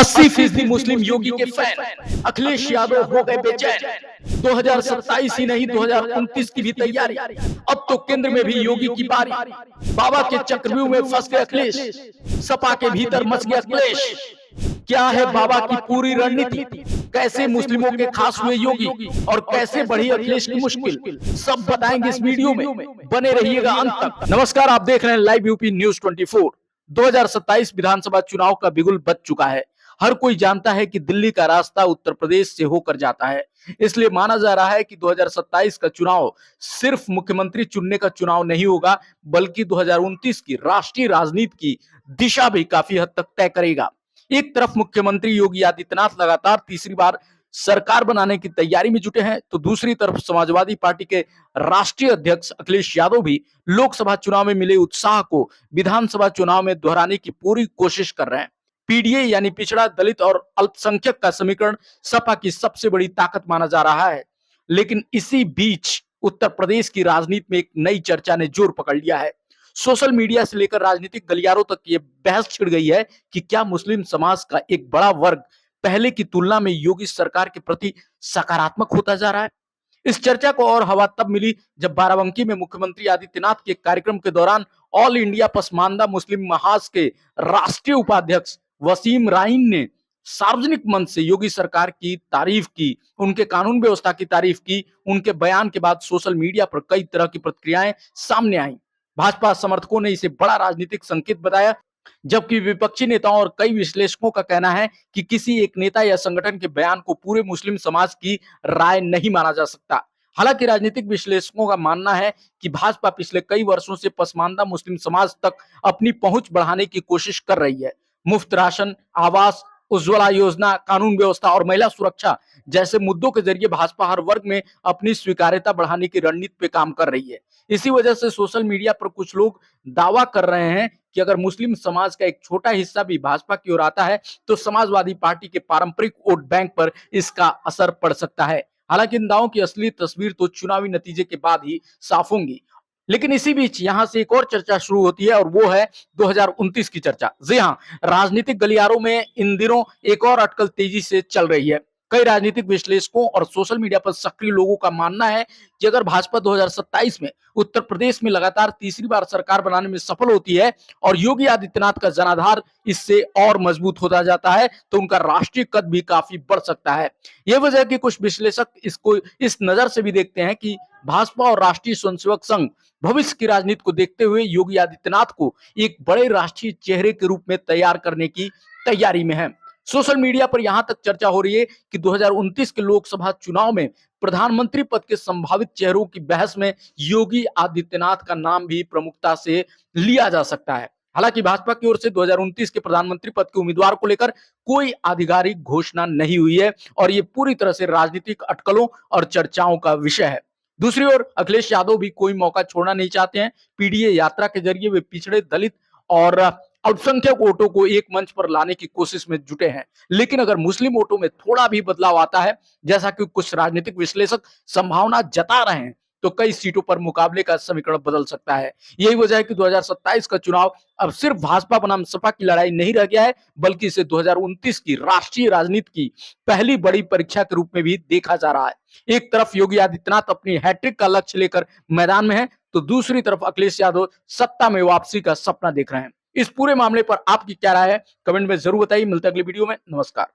80% मुस्लिम योगी के फैन। अखिलेश यादव हो गए बेचैन। 2027 ही नहीं 2029 की भी तैयारी। अब तो केंद्र में भी योगी की बारी। बाबा के चक्रव्यूह में फंस गए अखिलेश। सपा के भीतर मच गया क्लेश। क्या है बाबा की पूरी रणनीति? कैसे मुस्लिमों के खास हुए योगी और कैसे बढ़ी अखिलेश की मुश्किल, सब बताएंगे इस वीडियो में। बने रहिएगा अंत तक। नमस्कार, आप देख रहे हैं लाइव यूपी न्यूज 24। 2027 विधानसभा चुनाव का बिगुल बज चुका है। हर कोई जानता है कि दिल्ली का रास्ता उत्तर प्रदेश से होकर जाता है। इसलिए माना जा रहा है कि 2027 का चुनाव सिर्फ मुख्यमंत्री चुनने का चुनाव नहीं होगा, बल्कि 2029 की राष्ट्रीय राजनीति की दिशा भी काफी हद तक तय करेगा। एक तरफ मुख्यमंत्री योगी आदित्यनाथ लगातार तीसरी बार सरकार बनाने की तैयारी में जुटे हैं, तो दूसरी तरफ समाजवादी पार्टी के राष्ट्रीय अध्यक्ष अखिलेश यादव भी लोकसभा चुनाव में मिले उत्साह को विधानसभा चुनाव में दोहराने की पूरी कोशिश कर रहे हैं। पीडीए यानी पिछड़ा, दलित और अल्पसंख्यक का समीकरण सपा की सबसे बड़ी ताकत माना जा रहा है। लेकिन इसी बीच उत्तर प्रदेश की राजनीति में एक नई चर्चा ने जोर पकड़ लिया है। सोशल मीडिया से लेकर राजनीतिक गलियारों तक ये बहस छिड़ गई है कि क्या मुस्लिम समाज का एक बड़ा वर्ग पहले की तुलना में योगी सरकार के प्रति सकारात्मक होता जा रहा है। इस चर्चा को और हवा तब मिली जब बाराबंकी में मुख्यमंत्री आदित्यनाथ के कार्यक्रम के दौरान ऑल इंडिया पसमानदा मुस्लिम महाज के राष्ट्रीय उपाध्यक्ष वसीम राइन ने सार्वजनिक मंच से योगी सरकार की तारीफ की, उनके कानून व्यवस्था की तारीफ की। उनके बयान के बाद सोशल मीडिया पर कई तरह की प्रतिक्रियाएं सामने आई। भाजपा समर्थकों ने इसे बड़ा राजनीतिक संकेत बताया, जबकि विपक्षी नेताओं और कई विश्लेषकों का कहना है कि किसी एक नेता या संगठन के बयान को पूरे मुस्लिम समाज की राय नहीं माना जा सकता। हालांकि राजनीतिक विश्लेषकों का मानना है कि भाजपा पिछले कई वर्षों से पसमानदा मुस्लिम समाज तक अपनी पहुंच बढ़ाने की कोशिश कर रही है। मुफ्त राशन, आवास, उज्ज्वला योजना, कानून व्यवस्था और महिला सुरक्षा जैसे मुद्दों के जरिए भाजपा हर वर्ग में अपनी स्वीकार्यता बढ़ाने की रणनीति पे काम कर रही है। इसी वजह से सोशल मीडिया पर कुछ लोग दावा कर रहे हैं कि अगर मुस्लिम समाज का एक छोटा हिस्सा भी भाजपा की ओर आता है तो समाजवादी पार्टी के पारंपरिक वोट बैंक पर इसका असर पड़ सकता है। हालांकि इन दावों की असली तस्वीर तो चुनावी नतीजे के बाद ही साफ होंगी। लेकिन इसी बीच यहां से एक और चर्चा शुरू होती है और वो है 2029 की चर्चा। जी हां, राजनीतिक गलियारों में इन दिनों एक और अटकल तेजी से चल रही है। कई राजनीतिक विश्लेषकों और सोशल मीडिया पर सक्रिय लोगों का मानना है कि अगर भाजपा 2027 में उत्तर प्रदेश में लगातार तीसरी बार सरकार बनाने में सफल होती है और योगी आदित्यनाथ का जनाधार इससे और मजबूत होता जाता है, तो उनका राष्ट्रीय कद भी काफी बढ़ सकता है। यह वजह है कि कुछ विश्लेषक इसको इस नजर से भी देखते हैं कि भाजपा और राष्ट्रीय स्वयंसेवक संघ भविष्य की राजनीति को देखते हुए योगी आदित्यनाथ को एक बड़े राष्ट्रीय चेहरे के रूप में तैयार करने की तैयारी में है। सोशल मीडिया पर यहां तक चर्चा हो रही है कि 2029 के लोकसभा चुनाव में प्रधानमंत्री पद के संभावित चेहरों की बहस में योगी आदित्यनाथ का नाम भी प्रमुखता से लिया जा सकता है। हालांकि भाजपा की ओर से 2029 के प्रधानमंत्री पद के उम्मीदवार को लेकर कोई आधिकारिक घोषणा नहीं हुई है और ये पूरी तरह से राजनीतिक अटकलों और चर्चाओं का विषय है। दूसरी ओर अखिलेश यादव भी कोई मौका छोड़ना नहीं चाहते हैं। पीडीए यात्रा के जरिए वे पिछड़े, दलित और अल्पसंख्यक वोटों को एक मंच पर लाने की कोशिश में जुटे हैं। लेकिन अगर मुस्लिम वोटों में थोड़ा भी बदलाव आता है, जैसा कि कुछ राजनीतिक विश्लेषक संभावना जता रहे हैं, तो कई सीटों पर मुकाबले का समीकरण बदल सकता है। यही वजह है कि 2027 का चुनाव अब सिर्फ भाजपा बनाम सपा की लड़ाई नहीं रह गया है, बल्कि इसे 2029 की राष्ट्रीय राजनीति की पहली बड़ी परीक्षा के रूप में भी देखा जा रहा है। एक तरफ योगी आदित्यनाथ अपनी हैट्रिक का लक्ष्य लेकर मैदान में है, तो दूसरी तरफ अखिलेश यादव सत्ता में वापसी का सपना देख रहे हैं। इस पूरे मामले पर आपकी क्या राय है, कमेंट में जरूर बताइए। मिलते हैं अगली वीडियो में। नमस्कार।